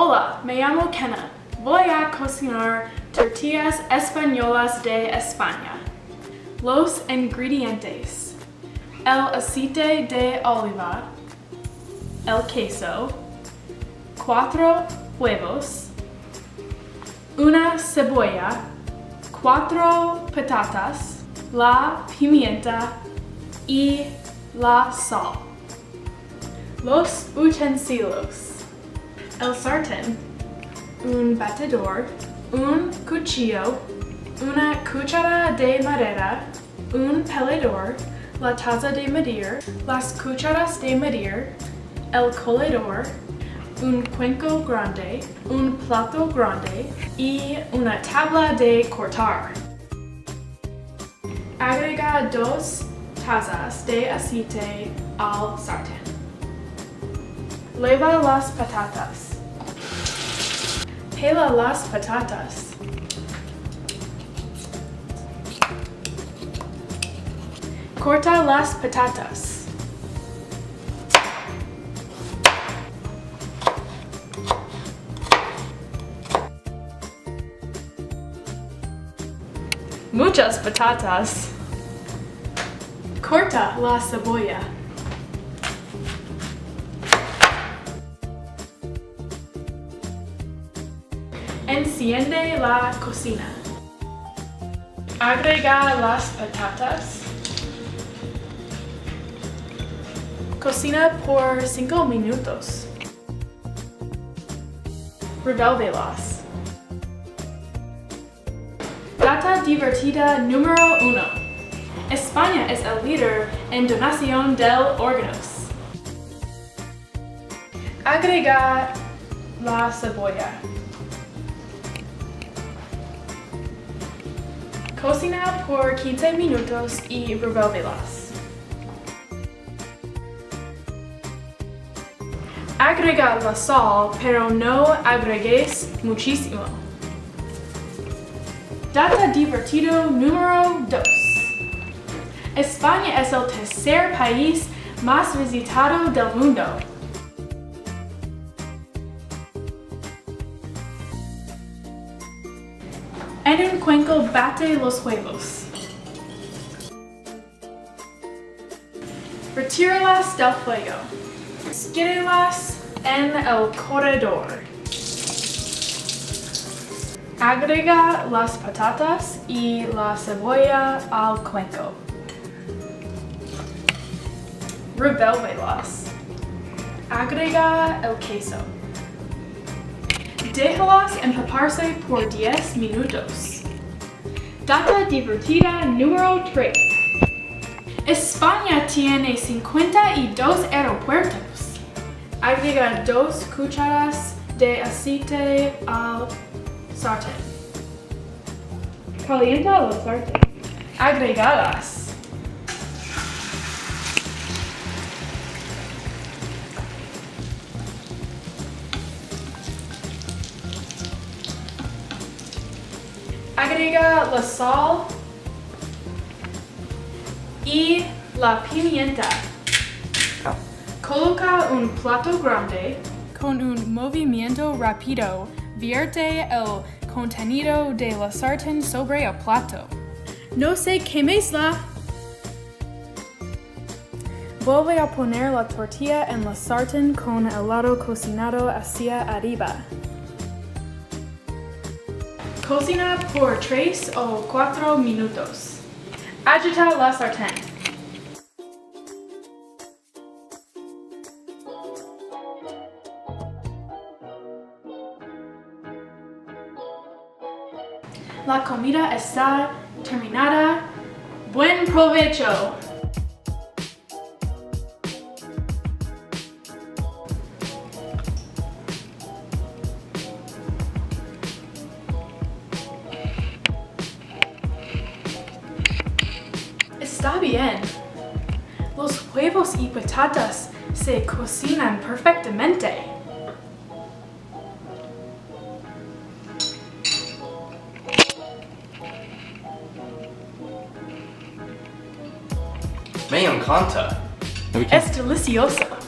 Hola, me llamo Kenna. Voy a cocinar tortillas españolas de España. Los ingredientes: el aceite de oliva, el queso, 4 huevos, una cebolla, 4 patatas, la pimienta y la sal. Los utensilios: el sartén, un batidor, un cuchillo, una cuchara de madera, un pelador, la taza de medir, las cucharas de medir, el colador, un cuenco grande, un plato grande y una tabla de cortar. Agrega 2 tazas de aceite al sartén. Lava las patatas. Pela las patatas. Corta las patatas. Muchas patatas. Corta la cebolla. Enciende la cocina. Agrega las patatas. Cocina por 5 minutos. Revuélvelas. Data divertida número 1. España es el líder en donación de órganos. Agrega la cebolla. Cocina por 15 minutos y revuélvelas. Agrega la sal, pero no agregues muchísimo. Data divertido número 2. España es el tercer país más visitado del mundo. En un cuenco bate los huevos. Retíralas del fuego. Esquírtelas en el corredor. Agrega las patatas y la cebolla al cuenco. Revuélvelas. Agrega el queso. Déjalas empaparse por 10 minutos. Data divertida número 3. España tiene 52 aeropuertos. Agrega 2 cucharas de aceite al sartén. Calienta el sartén. Agregadas. Agrega la sal y la pimienta. Coloca un plato grande. Con un movimiento rápido, vierte el contenido de la sartén sobre el plato. No se quemesla. Vuelve a poner la tortilla en la sartén con el lado cocinado hacia arriba. Cocina por 3 o 4 minutos. Agita la sartén. La comida está terminada. ¡Buen provecho! Está bien. Los huevos y patatas se cocinan perfectamente. Me encanta. Es delicioso.